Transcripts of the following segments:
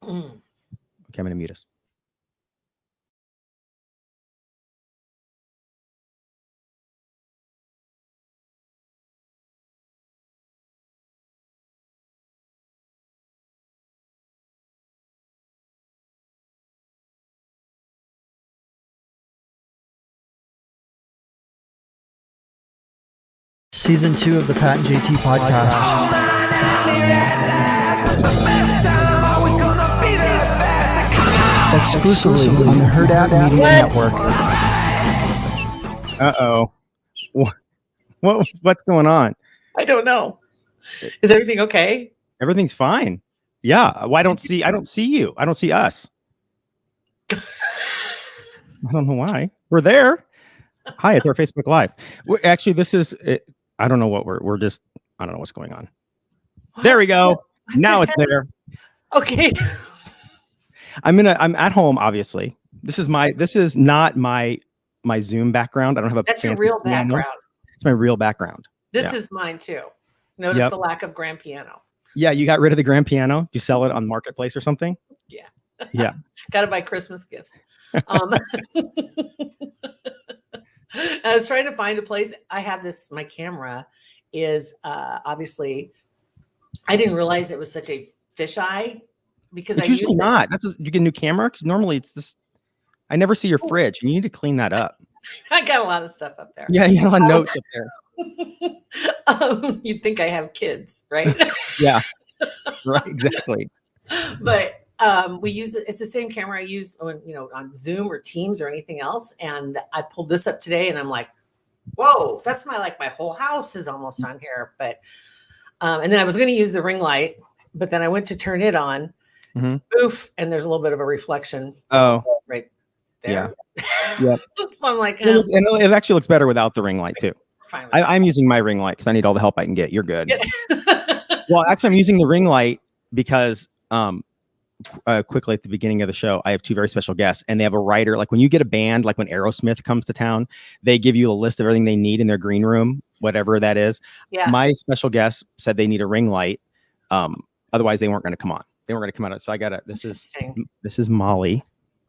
Mm. Okay, I'm going to mute us. Season 2 of the Pat and JT podcast. Exclusively on the Hurrdat Media Network. Uh-oh. What's going on? I don't know. Is everything okay? Everything's fine. Yeah. I don't see you. I don't see us. I don't know why. We're there. Hi, it's our Facebook Live. Actually, this is I don't know what we're just I don't know what's going on. There we go. Now it's there. Okay. I'm at home, obviously. This is not my Zoom background. I don't have a That's your real background. It's my real background. This is mine too. Notice the lack of grand piano. Yeah, you got rid of the grand piano. You sell it on Marketplace or something? Yeah. Yeah. Got to buy Christmas gifts. I was trying to find a place. I have this, my camera is obviously, I didn't realize it was such a fisheye because it's usually not. You get a new camera because normally it's this. I never see your fridge and you need to clean that up. I got a lot of stuff up there. Yeah, you got a lot of notes up there. You'd think I have kids, right? Yeah, right, exactly. But we use it. It's the same camera I use on Zoom or Teams or anything else. And I pulled this up today and I'm like, whoa, that's my whole house is almost on here. But and then I was going to use the ring light, but then I went to turn it on. Oof, and there's a little bit of a reflection. Oh, right there. Yeah. So I'm like, it actually looks better without the ring light too. I'm using my ring light because I need all the help I can get. You're good. Well, actually, I'm using the ring light because quickly at the beginning of the show, I have two very special guests, and they have a writer. Like when you get a band, like when Aerosmith comes to town, they give you a list of everything they need in their green room, whatever that is. Yeah. My special guest said they need a ring light. Otherwise, they weren't going to come on. They weren't going to come out. So I got it. This is Molly.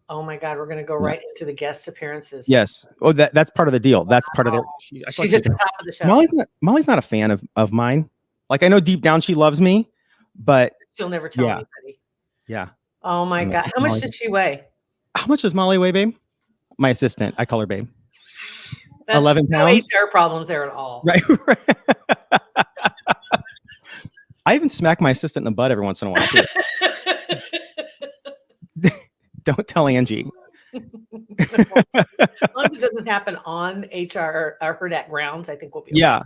Oh my God, we're going to go right into the guest appearances. Yes. Oh, that's part of the deal. That's part of their. She's at the top of the show. Molly's not a fan of mine. Like I know deep down she loves me, but she'll never tell anybody. Yeah. Oh my God. How much did she weigh? How much does Molly weigh, babe? My assistant. I call her babe. 11 pounds. No HR problems there at all. Right. I even smack my assistant in the butt every once in a while too. Don't tell Angie. As long as it doesn't happen on HR or Hurrdat grounds, I think we'll be okay. Yeah.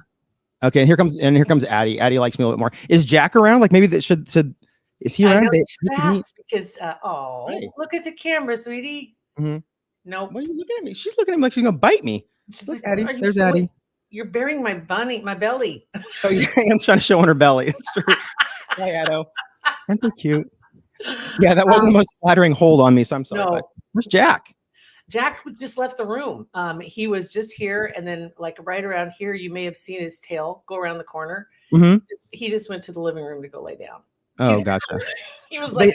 Okay. Here comes Addie. Addie likes me a little bit more. Is Jack around? Like maybe that should is he around? Because look at the camera, sweetie. Mm-hmm. Nope. What are you looking at me? She's looking at me like she's gonna bite me. Look, Addie. There's Addie. You're burying my belly. Oh yeah, I'm trying to show on her belly. That's true. Hi, Addo. Aren't they cute? Yeah, that wasn't the most flattering hold on me, so I'm sorry. No. But where's Jack? Jack just left the room. He was just here, and then like right around here, you may have seen his tail go around the corner. Mm-hmm. He just went to the living room to go lay down. Oh, gotcha. He was like,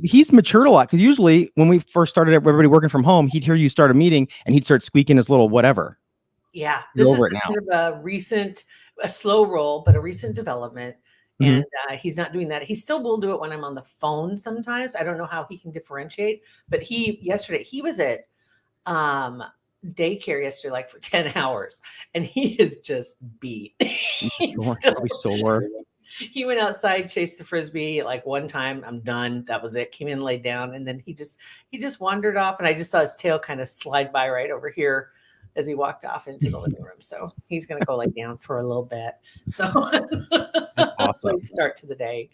he's matured a lot because usually when we first started everybody working from home, he'd hear you start a meeting and he'd start squeaking his little whatever. Yeah, this is kind of a slow roll, but a recent development. And he's not doing that. He still will do it when I'm on the phone sometimes. I don't know how he can differentiate, but yesterday he was at daycare yesterday, like for 10 hours, and he is just beat. He's sore. He went outside, chased the Frisbee like one time. I'm done. That was it. Came in, laid down. And then he just wandered off. And I just saw his tail kind of slide by right over here as he walked off into the living room. So he's going to go lay down for a little bit. So that's awesome. Start to the day.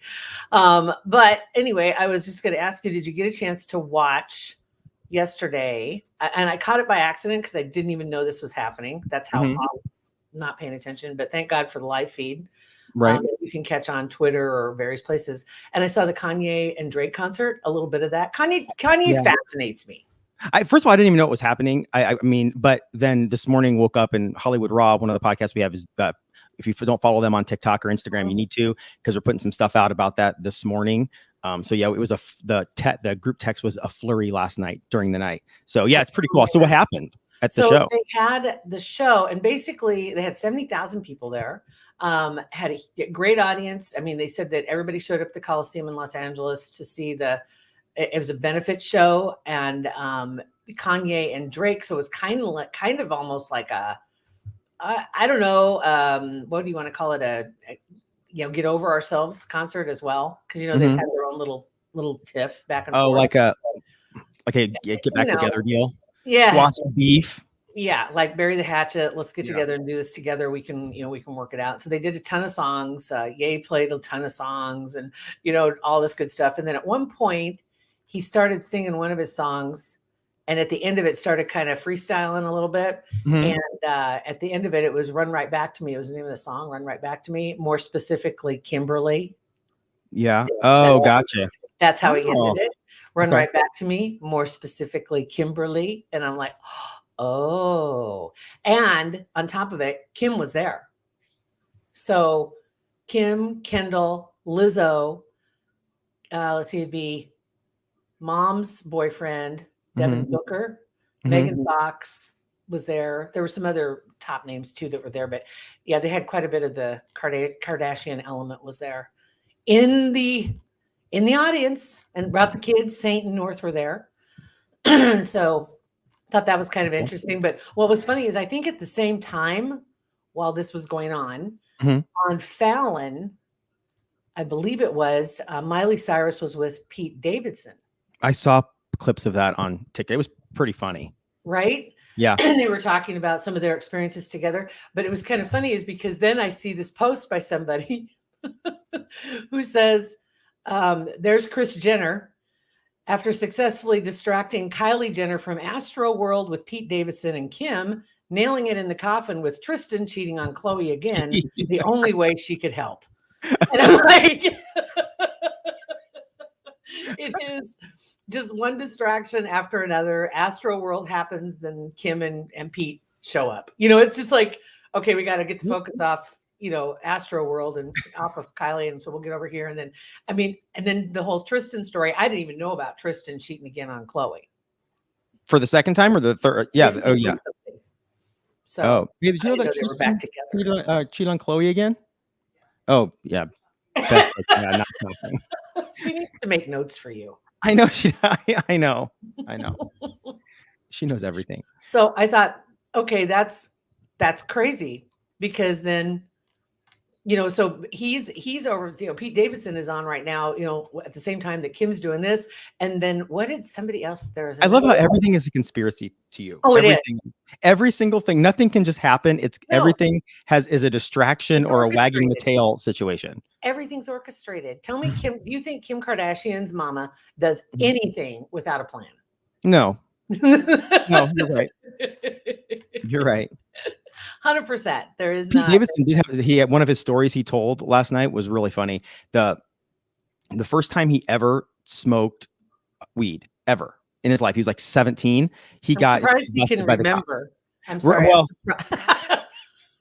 But anyway, I was just going to ask you, did you get a chance to watch yesterday? And I caught it by accident because I didn't even know this was happening. That's how I'm not paying attention. But thank God for the live feed. Right. You can catch on Twitter or various places. And I saw the Kanye and Drake concert, a little bit of that. Kanye fascinates me. First of all, I didn't even know what was happening. I mean, but then this morning woke up and Hollywood Raw, one of the podcasts we have is if you don't follow them on TikTok or Instagram, you need to, because we're putting some stuff out about that this morning. So yeah, it was the group text was a flurry last night during the night. So yeah, it's pretty cool. So what happened at the show? They had the show, and basically they had 70,000 people there. Had a great audience. I mean, they said that everybody showed up at the Coliseum in Los Angeles to see it was a benefit show, and Kanye and Drake. So it was kind of almost like I don't know, what do you want to call it? Get over ourselves concert as well, because they've had their own little tiff back and forth. Like a get back together deal. Yeah, squash the beef. Yeah, like bury the hatchet. Let's get together and do this together. We can work it out. So they did a ton of songs. Ye played a ton of songs, and all this good stuff. And then at one point, he started singing one of his songs, and at the end of it, started kind of freestyling a little bit. And at the end of it, it was "Run Right Back to Me." It was the name of the song, "Run Right Back to Me." More specifically, Kimberly. Yeah. Oh, gotcha. That's how he ended it. "Run Right Back to Me." More specifically, Kimberly. And I'm like, oh. And on top of it, Kim was there. So Kim, Kendall, Lizzo. Let's see, it'd be Mom's boyfriend, Devin Booker, Megan Fox was there. There were some other top names too that were there, but yeah, they had quite a bit of the Kardashian element was there in the audience, and about the kids, Saint and North were there. So thought that was kind of interesting. But what was funny is I think at the same time while this was going on Fallon, I believe it was Miley Cyrus was with Pete Davidson. I saw clips of that on TikTok. It was pretty funny. Right? Yeah. And they were talking about some of their experiences together. But it was kind of funny is because then I see this post by somebody who says, there's Kris Jenner. After successfully distracting Kylie Jenner from Astro World with Pete Davidson and Kim, nailing it in the coffin with Tristan cheating on Khloe again, the only way she could help. And I'm like, it is just one distraction after another. Astro World happens, then Kim and Pete show up. It's just like, okay, we got to get the focus off, Astro World and off of Kylie. And so we'll get over here. And then, and then the whole Tristan story, I didn't even know about Tristan cheating again on Khloe. For the second time or the third? Yeah. Oh, yeah. So, did you know that Tristan cheated on Khloe again? Oh, yeah. That's not something. She needs to make notes for you. I know. I know. She knows everything. So I thought, okay, that's crazy, because then, so he's over, Pete Davidson is on right now, at the same time that Kim's doing this. And then what did somebody else I love how everything is a conspiracy to you. Oh, everything is. Every single thing, nothing can just happen. Everything is a distraction or a wagging the tail situation. Everything's orchestrated. Tell me, Kim, do you think Kim Kardashian's mama does anything without a plan? No. No, you're right. You're right. 100%. There is Pete Davidson he had one of his stories he told last night was really funny. The first time he ever smoked weed ever in his life, he was like 17. I'm surprised he can remember. I'm sorry. Well,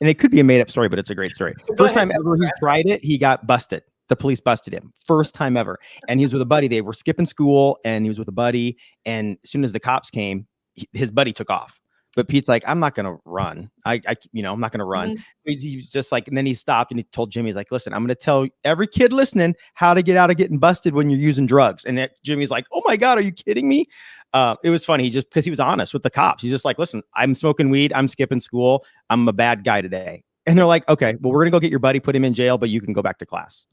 and it could be a made up story, but it's a great story. First time ever he tried it, he got busted. The police busted him. First time ever. And he was with a buddy. They were skipping school and he was with a buddy. And as soon as the cops came, his buddy took off. But Pete's like, I'm not going to run. I'm not going to run. He was just like, and then he stopped and he told Jimmy, he's like, listen, I'm going to tell every kid listening how to get out of getting busted when you're using drugs. And Jimmy's like, oh my God, are you kidding me? It was funny. Because he was honest with the cops. He's just like, listen, I'm smoking weed. I'm skipping school. I'm a bad guy today. And they're like, okay, well, we're going to go get your buddy, put him in jail, but you can go back to class.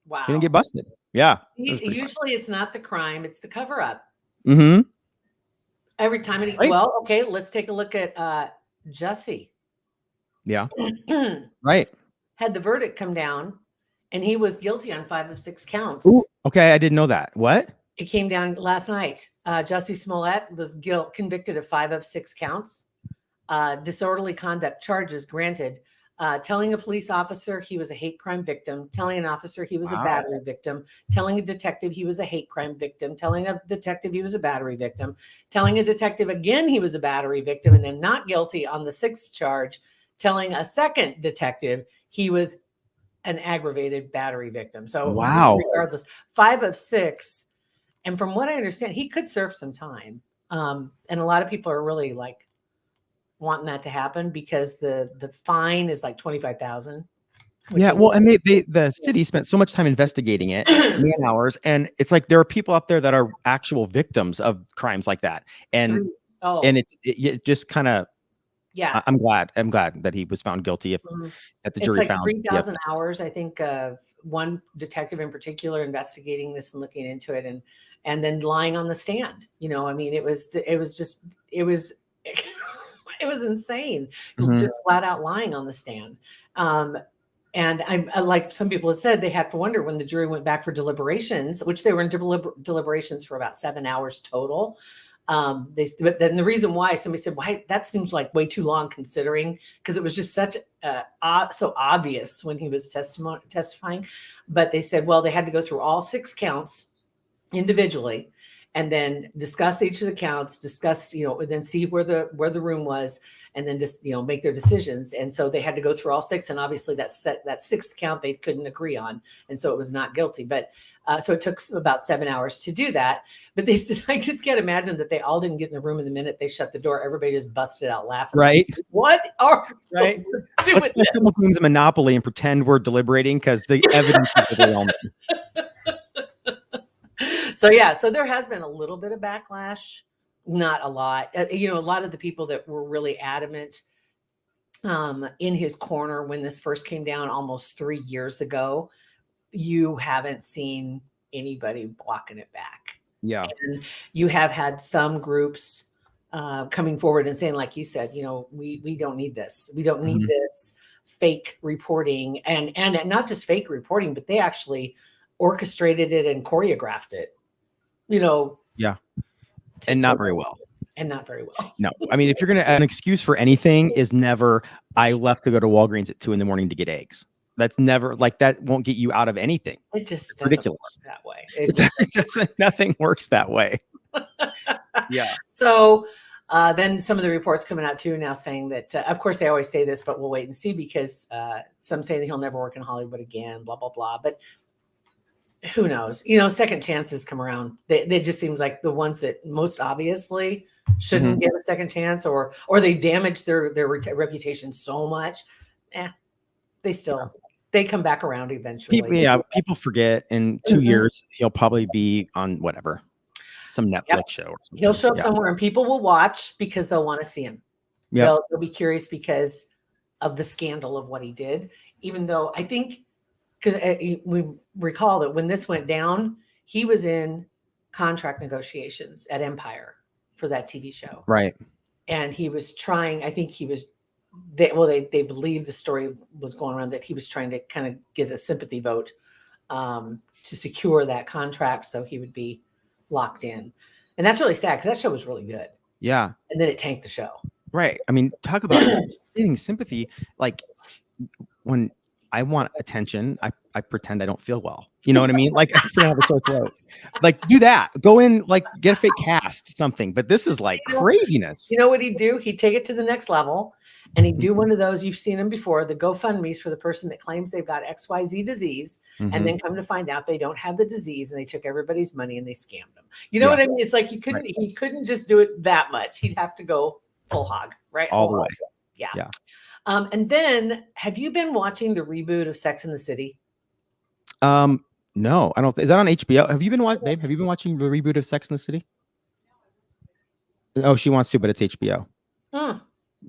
Wow. He didn't get busted. Yeah. Usually it's not the crime. It's the cover up. Mm-hmm. Every time. Well, okay, let's take a look at Jussie. Yeah. Right. Had the verdict come down and he was guilty on 5 of 6 counts. Ooh, okay, I didn't know that. What? It came down last night. Jussie Smollett was convicted of 5 of 6 counts. Disorderly conduct charges granted. Telling a police officer he was a hate crime victim, telling an officer he was a battery victim, telling a detective he was a hate crime victim, telling a detective he was a battery victim, telling a detective again he was a battery victim, and then not guilty on the 6th charge, telling a second detective he was an aggravated battery victim. So wow, regardless, 5 of 6. And from what I understand, he could serve some time. And a lot of people are really like wanting that to happen because the fine is like $25,000. Yeah, well, and the city spent so much time investigating it, man hours, and it's like there are people out there that are actual victims of crimes like that, and it just kind of, yeah. I'm glad that he was found guilty. That the jury found 3,000 hours, I think, of one detective in particular investigating this and looking into it, and then lying on the stand. I mean, it was it was insane, just flat out lying on the stand. And I like some people have said, they had to wonder when the jury went back for deliberations, which they were in deliberations for about 7 hours total. But then the reason why, somebody said, why, that seems like way too long considering, because it was just such so obvious when he was testifying. But they said, well, they had to go through all 6 counts individually and then discuss each of the counts, then see where the room was, and then just, make their decisions. And so they had to go through all 6. And obviously that 6th count they couldn't agree on. And so it was not guilty. But so it took about 7 hours to do that. But they said, I just can't imagine that they all didn't get in the room in the minute they shut the door. Everybody just busted out laughing. Right. Like, what are we right? supposed to do with this? Someone claims a monopoly and pretend we're deliberating because the evidence is overwhelming. So there has been a little bit of backlash, not a lot. A lot of the people that were really adamant in his corner when this first came down almost 3 years ago, you haven't seen anybody blocking it back. Yeah. And you have had some groups coming forward and saying, like you said, we don't need this. We don't need this fake reporting, and not just fake reporting, but they actually orchestrated it and choreographed it, Yeah. And not very well. No, I mean, if you're going to, an excuse for anything is never, I left to go to Walgreens at 2 a.m. to get eggs. That's never, like, that won't get you out of anything. It just it's ridiculous that way. Nothing works that way. Yeah. So then some of the reports coming out too now saying that, of course they always say this, but we'll wait and see, because some say that he'll never work in Hollywood again, blah, blah, blah. But who knows? Second chances come around. They just seems like the ones that most obviously shouldn't get a second chance, or they damage their reputation so much. They come back around eventually. People forget in 2 years he'll probably be on whatever, some Netflix show or something. He'll show up somewhere and people will watch because they'll want to see him. They'll be curious because of the scandal of what he did, even though I think, because we recall that when this went down, he was in contract negotiations at Empire for that TV show. Right. And he was trying, I think he was, they believe the story was going around that he was trying to kind of get a sympathy vote to secure that contract so he would be locked in. And that's really sad, because that show was really good. Yeah. And then it tanked the show. Right. I mean, talk about getting sympathy. Like, when I want attention, I pretend I don't feel well. You know what I mean? Like, I have a sore throat. Like, do that. Go in, like, get a fake cast, something. But this is like craziness. You know what he'd do? He'd take it to the next level, and he'd do one of those, you've seen them before, the GoFundMe's for the person that claims they've got XYZ disease, and then come to find out they don't have the disease, and they took everybody's money and they scammed them. You know what I mean? It's like he couldn't just do it that much. He'd have to go full hog, right? All the way. Yeah. And then, have you been watching the reboot of Sex and the City? No, I don't. Is that on HBO? Have you been watching, babe? Have you been watching the reboot of Sex and the City? Oh, she wants to, but it's HBO.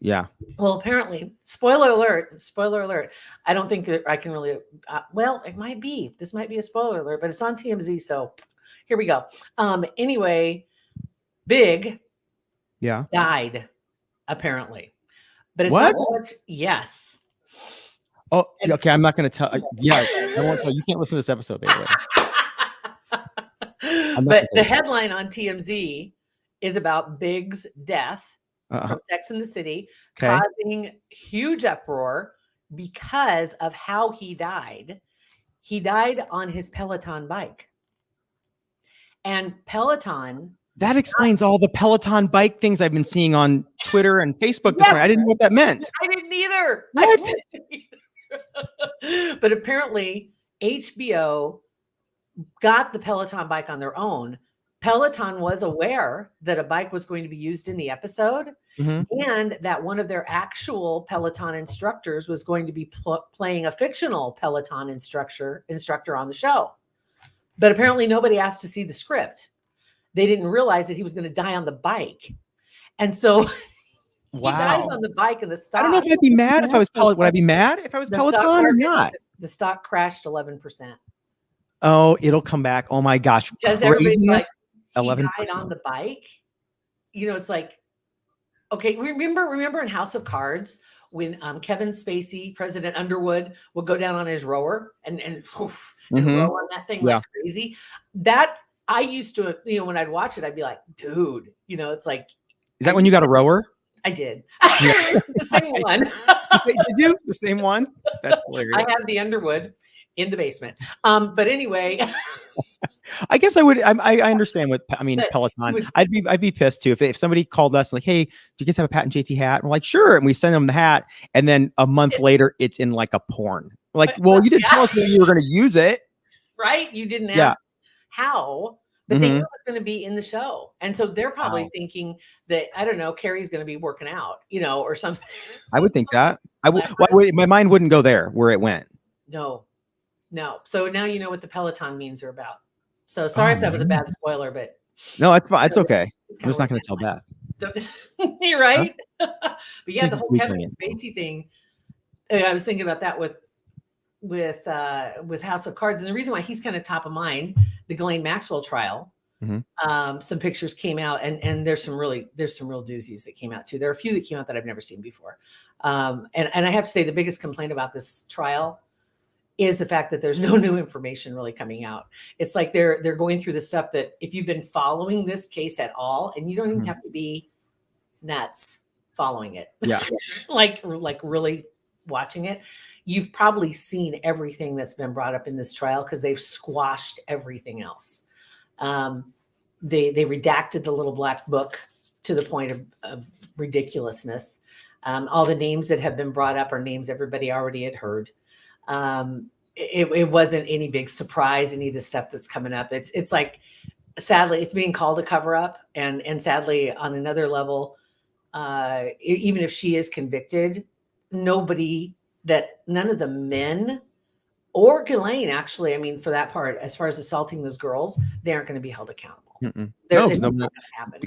Yeah. Well, apparently, spoiler alert. I don't think that I can really. Well, it might be. This might be a spoiler alert, but it's on TMZ. So here we go. Anyway, Big. Yeah. Died, apparently. But it's not so much. Yes. Oh, okay. I'm not going to tell. Yeah, I won't tell. You can't listen to this episode, baby. But the headline on TMZ is about Big's death from Sex and the City, causing huge uproar because of how he died. He died on his Peloton bike, and Peloton. That explains all the Peloton bike things I've been seeing on Twitter and Facebook this morning. I didn't know what that meant. I didn't either. What? But apparently HBO got the Peloton bike on their own. Peloton was aware that a bike was going to be used in the episode, and that one of their actual Peloton instructors was going to be playing a fictional Peloton instructor on the show. But apparently nobody asked to see the script. They didn't realize that he was going to die on the bike. And so he dies on the bike in the stock. I don't know if I'd be mad if I was Peloton. Would I be mad if I was Peloton or not? The stock crashed 11%. Oh, it'll come back. Oh my gosh. Because everybody's like, 11%. He died on the bike. You know, it's like, okay, remember in House of Cards when Kevin Spacey, President Underwood, would go down on his rower and row on that thing like crazy. That I used to, you know, when I'd watch it, I'd be like, dude, you know, it's like. Is that when you got a rower? I did. The same one. Did you? The same one? That's hilarious. I have the Underwood in the basement. But anyway. I guess I would. I understand what I mean. Peloton. I'd be pissed too if somebody called us like, "Hey, do you guys have a Pat and JT hat?" And we're like, "Sure," and we send them the hat, and then a month later, it's in like a porn. Like, well, you didn't tell us when you were going to use it, right? You didn't ask how, but they knew it was going to be in the show, and so they're probably thinking that I don't know, Carrie's going to be working out, you know, or something. I would think that. My mind wouldn't go there where it went. No. So now you know what the Peloton memes are about. So sorry if that was a bad spoiler, but no, it's fine. It's okay. I'm just not going to tell Beth. You're right. Huh? But yeah, the whole Kevin Spacey thing. I was thinking about that with House of Cards, and the reason why he's kind of top of mind, the Ghislaine Maxwell trial. Some pictures came out, and there's some real doozies that came out too. There are a few that came out that I've never seen before. And I have to say the biggest complaint about this trial is the fact that there's no new information really coming out. It's like they're going through the stuff that if you've been following this case at all, and you don't even have to be nuts following it. Yeah. like really watching it, you've probably seen everything that's been brought up in this trial because they've squashed everything else. They redacted the little black book to the point of ridiculousness. All the names that have been brought up are names everybody already had heard. It wasn't any big surprise, any of the stuff that's coming up. It's like, sadly, it's being called a cover up. And sadly, on another level, even if she is convicted, none of the men or Ghislaine, actually, I mean, for that part, as far as assaulting those girls, they aren't going to be held accountable. It's not going to happen.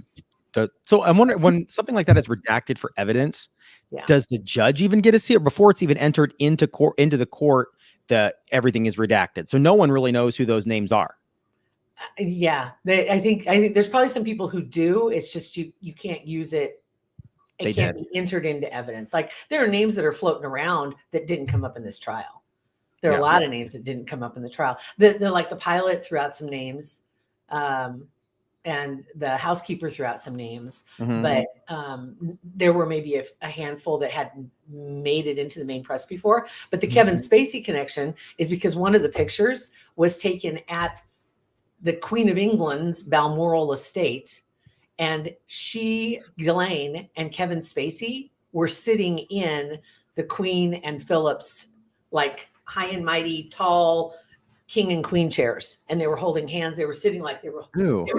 So I'm wondering, when something like that is redacted for evidence, does the judge even get to see it before it's even entered into the court? That everything is redacted, so no one really knows who those names are. I think there's probably some people who do. It's just you can't use it. It can't be entered into evidence. Like there are names that are floating around that didn't come up in this trial. There are a lot of names that didn't come up in the trial. They're like the pilot threw out some names. And the housekeeper threw out some names, but there were maybe a handful that hadn't made it into the main press before. But the Kevin Spacey connection is because one of the pictures was taken at the Queen of England's Balmoral estate, and Ghislaine and Kevin Spacey were sitting in the Queen and Philip's like high and mighty, tall king and queen chairs, and they were holding hands. They were sitting like they were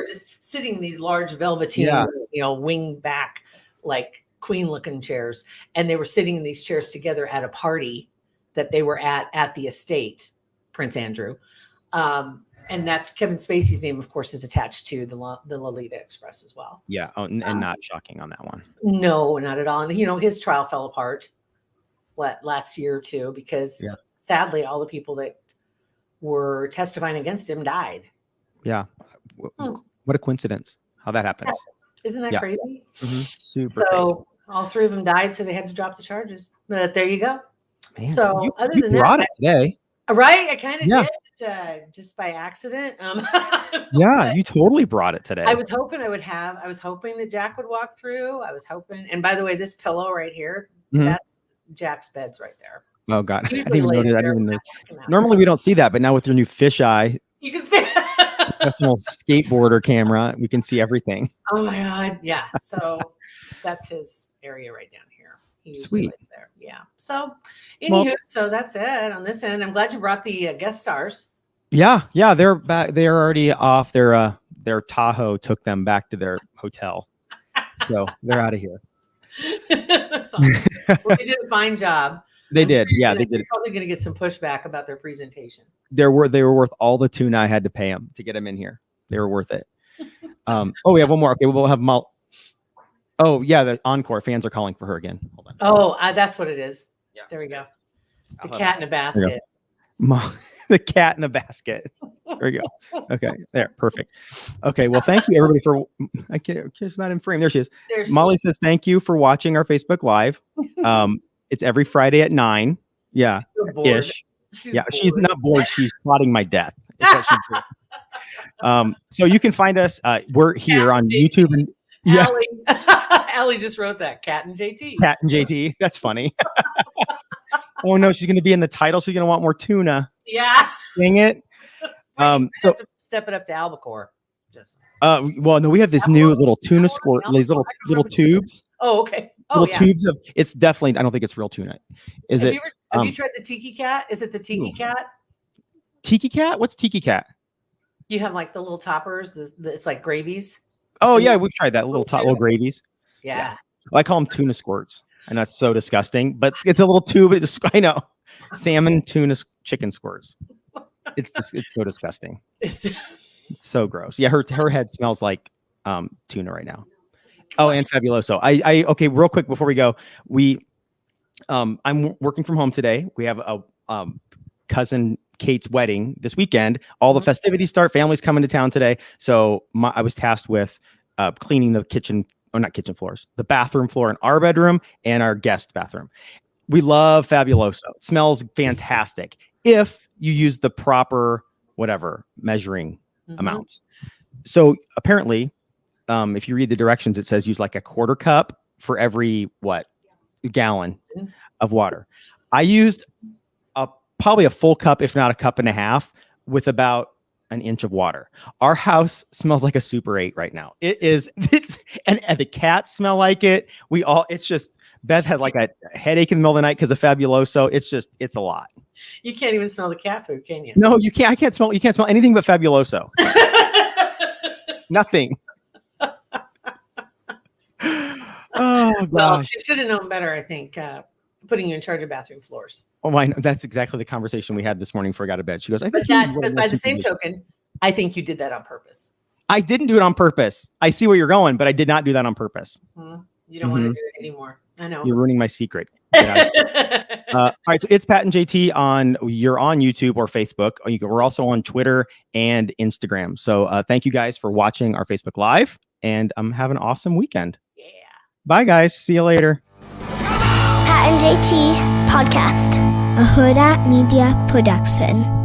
just sitting in these large velveteen, wing back, like queen looking chairs. And they were sitting in these chairs together at a party that they were at the estate, Prince Andrew. And that's Kevin Spacey's name, of course, is attached to the Lolita Express as well. Yeah. And not shocking on that one. No, not at all. And, his trial fell apart last year or two, because sadly, all the people that were testifying against him died. Yeah. What a coincidence how that happens. Isn't that crazy? Super crazy. All three of them died, so they had to drop the charges. But there you go. Man, so you brought it today. Right? I kind of did, just by accident. You totally brought it today. I was hoping that Jack would walk through. I was hoping. And by the way, this pillow right here, that's Jack's bed's right there. Oh God, I didn't even know. Normally we don't see that, but now with your new fisheye, you can see professional skateboarder camera, we can see everything. Oh my God, yeah. So that's his area right down here. He usually Sweet. lives there. Yeah. So, anywho, so that's it on this end. I'm glad you brought the guest stars. Yeah, they're back. They're already off. Their Tahoe took them back to their hotel, so they're out of here. That's awesome. Well, they did a fine job. They did. Yeah, they They're did. probably going to get some pushback about their presentation. They were worth all the tuna I had to pay them to get them in here. They were worth it. We have one more. Okay, we'll have Oh yeah, the encore fans are calling for her again. Hold on. Oh, that's what it is. Yeah. There we go. The cat in a basket. The cat in the basket. There we go. Okay, there, perfect. Okay, well, thank you everybody for. I can't. She's not in frame. There she is. Molly says thank you for watching our Facebook Live. It's every Friday at 9. Yeah, ish. She's not bored. She's plotting my death. It's what she's doing. So you can find us. We're here on YouTube and yeah. Allie just wrote that. Cat and JT. Cat and JT. That's funny. Oh no, she's going to be in the title. She's going to want more tuna. Yeah. Dang it. So step it up to albacore. Just. Well, no, we have this new little tuna squirt. These little tubes. Oh, okay. Oh, little tubes of. It's definitely. I don't think it's real tuna. Have you tried the Tiki Cat? Is it the Tiki Cat? Tiki Cat? What's Tiki Cat? You have like the little toppers. It's like gravies. Oh yeah, we've tried that little gravies. Yeah. Well, I call them tuna squirts, and that's so disgusting. But it's a little tube. I know. Salmon, tuna, chicken squirts. It's so disgusting. It's so gross. Yeah, her head smells like tuna right now. Oh, and Fabuloso. I okay, real quick before we go, I'm working from home today. We have a cousin Kate's wedding this weekend. All the festivities start. Family's coming to town today, so I was tasked with cleaning the kitchen, or not kitchen floors, the bathroom floor in our bedroom and our guest bathroom. We love Fabuloso. It smells fantastic if you use the proper measuring amounts. So apparently, if you read the directions, it says use like a 1/4 cup for every gallon of water. I used probably a full cup, if not a cup and a half, with about an inch of water. Our house smells like a Super 8 right now. And the cats smell like it. It's just, Beth had like a headache in the middle of the night because of Fabuloso. It's a lot. You can't even smell the cat food, can you? No, you can't. You can't smell anything but Fabuloso. Nothing. Oh, gosh. Well, she should have known better, I think, putting you in charge of bathroom floors. Oh, I know. That's exactly the conversation we had this morning before I got to bed. She goes, but by the same token, I think you did that on purpose. I didn't do it on purpose. I see where you're going, but I did not do that on purpose. You don't want to do it anymore. I know. You're ruining my secret. All right, so it's Pat and JT you're on YouTube or Facebook. We're also on Twitter and Instagram. So thank you guys for watching our Facebook Live, and have an awesome weekend. Yeah. Bye, guys. See you later. Pat and JT Podcast, a Huda Media Production.